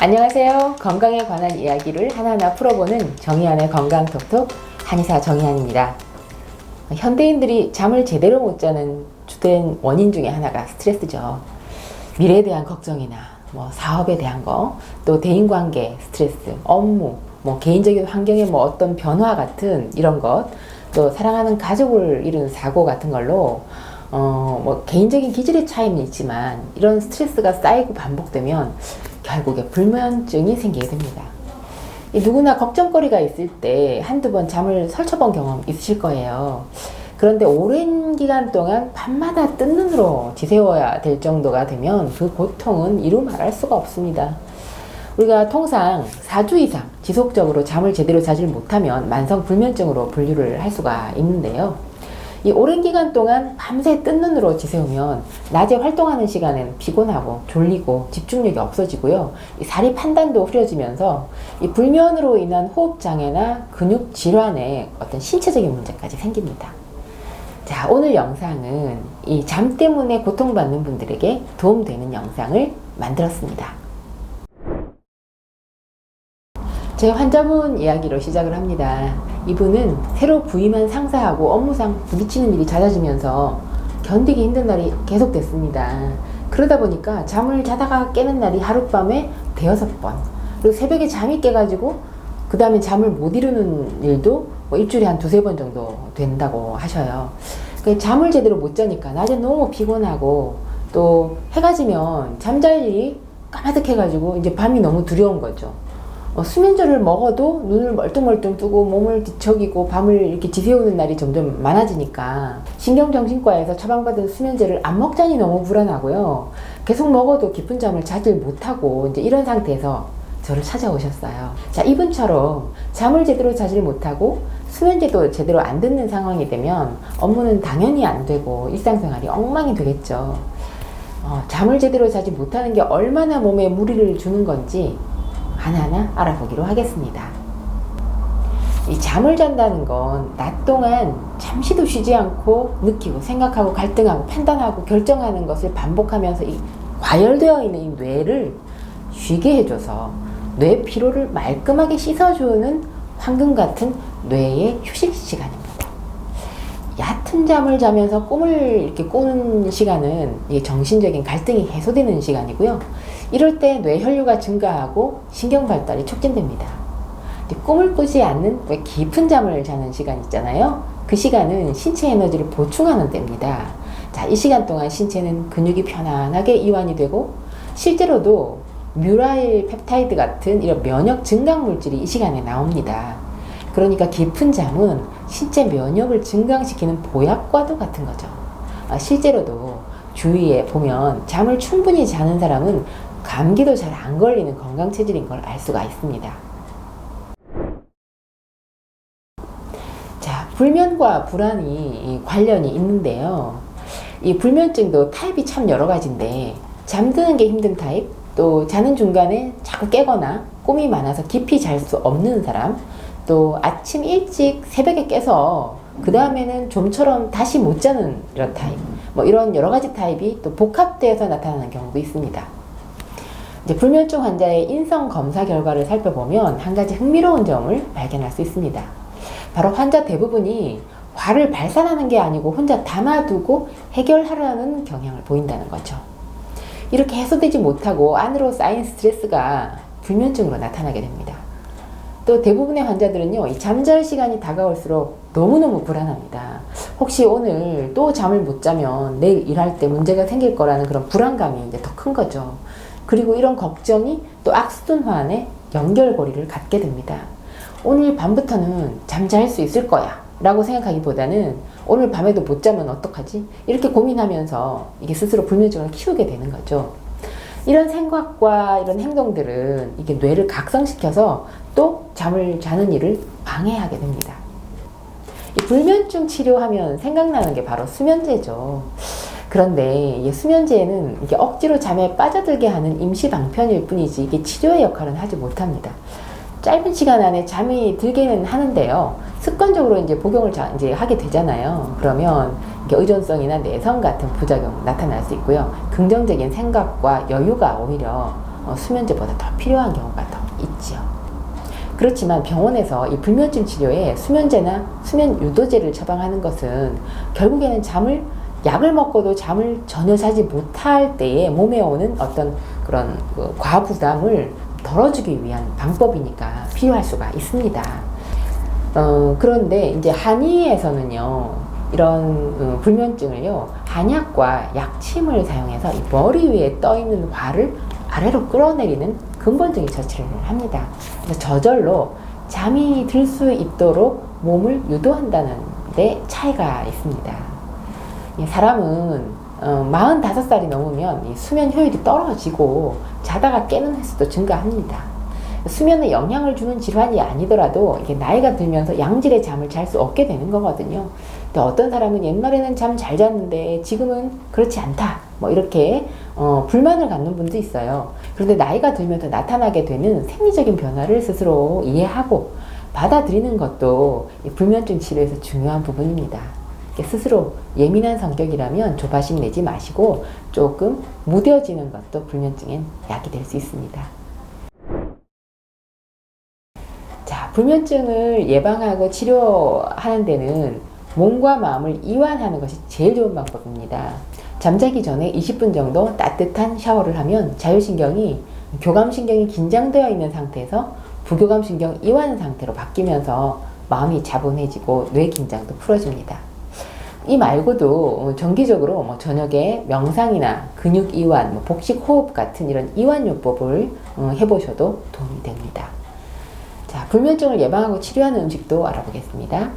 안녕하세요. 건강에 관한 이야기를 하나하나 풀어보는 정의안의 건강톡톡 한의사 정의안입니다. 현대인들이 잠을 제대로 못 자는 주된 원인 중에 하나가 스트레스죠. 미래에 대한 걱정이나 사업에 대한 거, 또 대인관계 스트레스, 업무, 개인적인 환경의 어떤 변화 같은 이런 것, 또 사랑하는 가족을 잃은 사고 같은 걸로 개인적인 기질의 차이는 있지만 이런 스트레스가 쌓이고 반복되면 결국에 불면증이 생기게 됩니다. 누구나 걱정거리가 있을 때 한두 번 잠을 설쳐본 경험 있으실 거예요. 그런데 오랜 기간 동안 밤마다 뜬 눈으로 지새워야 될 정도가 되면 그 고통은 이루 말할 수가 없습니다. 우리가 통상 4주 이상 지속적으로 잠을 제대로 자질 못하면 만성 불면증으로 분류를 할 수가 있는데요. 이 오랜 기간 동안 밤새 뜬 눈으로 지새우면 낮에 활동하는 시간에는 피곤하고 졸리고 집중력이 없어지고요. 이 사리 판단도 흐려지면서 이 불면으로 인한 호흡장애나 근육 질환의 어떤 신체적인 문제까지 생깁니다. 자, 오늘 영상은 이 잠 때문에 고통받는 분들에게 도움되는 영상을 만들었습니다. 제 환자분 이야기로 시작을 합니다. 이분은 새로 부임한 상사하고 업무상 부딪히는 일이 잦아지면서 견디기 힘든 날이 계속됐습니다. 그러다 보니까 잠을 자다가 깨는 날이 하룻밤에 대여섯 번, 그리고 새벽에 잠이 깨가지고 그 다음에 잠을 못 이루는 일도 일주일에 한 두세 번 정도 된다고 하셔요. 잠을 제대로 못 자니까 낮에 너무 피곤하고 또 해가 지면 잠잘 일이 까마득해가지고 이제 밤이 너무 두려운 거죠. 수면제를 먹어도 눈을 멀뚱멀뚱 뜨고 몸을 뒤척이고 밤을 이렇게 지새우는 날이 점점 많아지니까 신경정신과에서 처방받은 수면제를 안 먹자니 너무 불안하고요. 계속 먹어도 깊은 잠을 자질 못하고 이제 이런 상태에서 저를 찾아오셨어요. 자, 이분처럼 잠을 제대로 자질 못하고 수면제도 제대로 안 듣는 상황이 되면 업무는 당연히 안 되고 일상생활이 엉망이 되겠죠. 잠을 제대로 자지 못하는 게 얼마나 몸에 무리를 주는 건지 하나하나 알아보기로 하겠습니다. 이 잠을 잔다는 건 낮 동안 잠시도 쉬지 않고 느끼고 생각하고 갈등하고 판단하고 결정하는 것을 반복하면서 이 과열되어 있는 이 뇌를 쉬게 해줘서 뇌 피로를 말끔하게 씻어주는 황금 같은 뇌의 휴식 시간입니다. 얕은 잠을 자면서 꿈을 이렇게 꾸는 시간은 이게 정신적인 갈등이 해소되는 시간이고요. 이럴 때 뇌 혈류가 증가하고 신경 발달이 촉진됩니다. 꿈을 꾸지 않는 깊은 잠을 자는 시간 있잖아요. 그 시간은 신체 에너지를 보충하는 때입니다. 자, 이 시간 동안 신체는 근육이 편안하게 이완이 되고 실제로도 뮤라일 펩타이드 같은 이런 면역 증강 물질이 이 시간에 나옵니다. 그러니까 깊은 잠은 신체 면역을 증강시키는 보약과도 같은 거죠. 실제로도 주위에 보면 잠을 충분히 자는 사람은 감기도 잘 안 걸리는 건강 체질인 걸 알 수가 있습니다. 자, 불면과 불안이 관련이 있는데요. 이 불면증도 타입이 참 여러 가지인데 잠드는 게 힘든 타입, 또 자는 중간에 자꾸 깨거나 꿈이 많아서 깊이 잘 수 없는 사람, 또 아침 일찍 새벽에 깨서 그 다음에는 좀처럼 다시 못 자는 이런 타입, 이런 여러 가지 타입이 또 복합돼서 나타나는 경우도 있습니다. 이제 불면증 환자의 인성 검사 결과를 살펴보면 한 가지 흥미로운 점을 발견할 수 있습니다. 바로 환자 대부분이 화를 발산하는 게 아니고 혼자 담아두고 해결하려는 경향을 보인다는 거죠. 이렇게 해소되지 못하고 안으로 쌓인 스트레스가 불면증으로 나타나게 됩니다. 또 대부분의 환자들은요, 이 잠잘 시간이 다가올수록 너무너무 불안합니다. 혹시 오늘 또 잠을 못 자면 내일 일할 때 문제가 생길 거라는 그런 불안감이 이제 더 큰 거죠. 그리고 이런 걱정이 또 악순환의 연결고리를 갖게 됩니다. 오늘 밤부터는 잠잘 수 있을 거야 라고 생각하기보다는 오늘 밤에도 못 자면 어떡하지? 이렇게 고민하면서 이게 스스로 불면증을 키우게 되는 거죠. 이런 생각과 이런 행동들은 이게 뇌를 각성시켜서 또 잠을 자는 일을 방해하게 됩니다. 이 불면증 치료하면 생각나는 게 바로 수면제죠. 그런데 이 수면제는 이게 억지로 잠에 빠져들게 하는 임시 방편일 뿐이지 이게 치료의 역할은 하지 못합니다. 짧은 시간 안에 잠이 들기는 하는데요. 습관적으로 이제 복용을 이제 하게 되잖아요. 그러면 이게 의존성이나 내성 같은 부작용 나타날 수 있고요. 긍정적인 생각과 여유가 오히려 수면제보다 더 필요한 경우가 더 있지요. 그렇지만 병원에서 이 불면증 치료에 수면제나 수면 유도제를 처방하는 것은 결국에는 약을 먹고도 잠을 전혀 자지 못할 때에 몸에 오는 어떤 그런 과부담을 덜어주기 위한 방법이니까 필요할 수가 있습니다. 그런데 이제 한의에서는요, 이런 불면증을요, 한약과 약침을 사용해서 이 머리 위에 떠 있는 화를 아래로 끌어내리는 근본적인 처치를 합니다. 그래서 저절로 잠이 들 수 있도록 몸을 유도한다는 데 차이가 있습니다. 사람은 45살이 넘으면 이 수면 효율이 떨어지고 자다가 깨는 횟수도 증가합니다. 수면에 영향을 주는 질환이 아니더라도 이게 나이가 들면서 양질의 잠을 잘 수 없게 되는 거거든요. 근데 어떤 사람은 옛날에는 잠 잘 잤는데 지금은 그렇지 않다, 뭐 이렇게 불만을 갖는 분도 있어요. 그런데 나이가 들면서 나타나게 되는 생리적인 변화를 스스로 이해하고 받아들이는 것도 이 불면증 치료에서 중요한 부분입니다. 스스로 예민한 성격이라면 조바심 내지 마시고 조금 무뎌지는 것도 불면증엔 약이 될 수 있습니다. 자, 불면증을 예방하고 치료하는 데는 몸과 마음을 이완하는 것이 제일 좋은 방법입니다. 잠자기 전에 20분 정도 따뜻한 샤워를 하면 자율신경이 교감신경이 긴장되어 있는 상태에서 부교감신경 이완 상태로 바뀌면서 마음이 차분해지고 뇌 긴장도 풀어줍니다. 이 말고도 정기적으로 저녁에 명상이나 근육 이완, 복식 호흡 같은 이런 이완요법을 해보셔도 도움이 됩니다. 자, 불면증을 예방하고 치료하는 음식도 알아보겠습니다.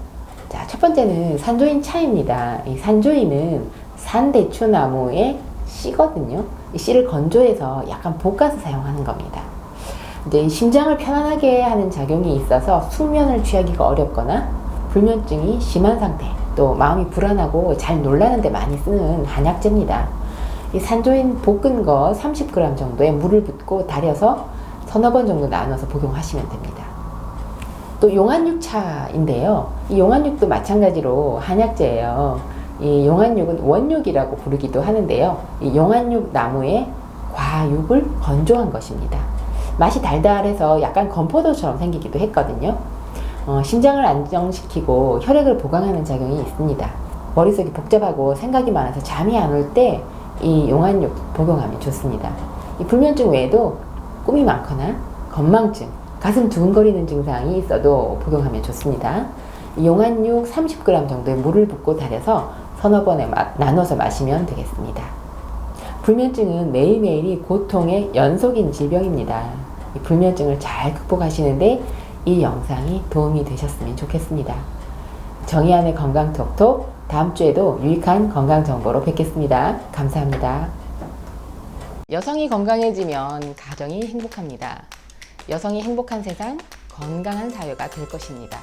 자, 첫 번째는 산조인 차입니다. 이 산조인은 산대추나무의 씨거든요. 이 씨를 건조해서 약간 볶아서 사용하는 겁니다. 이제 심장을 편안하게 하는 작용이 있어서 숙면을 취하기가 어렵거나 불면증이 심한 상태, 또 마음이 불안하고 잘 놀라는 데 많이 쓰는 한약재입니다. 이 산조인 볶은 거 30g 정도에 물을 붓고 달여서 서너 번 정도 나눠서 복용하시면 됩니다. 또 용안육차인데요. 이 용안육도 마찬가지로 한약재예요. 이 용안육은 원육이라고 부르기도 하는데요. 이 용안육 나무의 과육을 건조한 것입니다. 맛이 달달해서 약간 건포도처럼 생기기도 했거든요. 심장을 안정시키고 혈액을 보강하는 작용이 있습니다. 머릿속이 복잡하고 생각이 많아서 잠이 안 올 때 이 용안육 복용하면 좋습니다. 이 불면증 외에도 꿈이 많거나 건망증, 가슴 두근거리는 증상이 있어도 복용하면 좋습니다. 이 용안육 30g 정도의 물을 붓고 달여서 서너 번에 나눠서 마시면 되겠습니다. 불면증은 매일매일이 고통의 연속인 질병입니다. 이 불면증을 잘 극복하시는데 이 영상이 도움이 되셨으면 좋겠습니다. 정의안의 건강톡톡, 다음 주에도 유익한 건강 정보로 뵙겠습니다. 감사합니다. 여성이 건강해지면 가정이 행복합니다. 여성이 행복한 세상, 건강한 사회가 될 것입니다.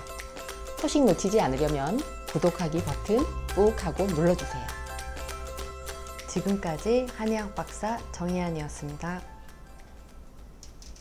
소식 놓치지 않으려면 구독하기 버튼 꾹 하고 눌러주세요. 지금까지 한의학 박사 정의안이었습니다.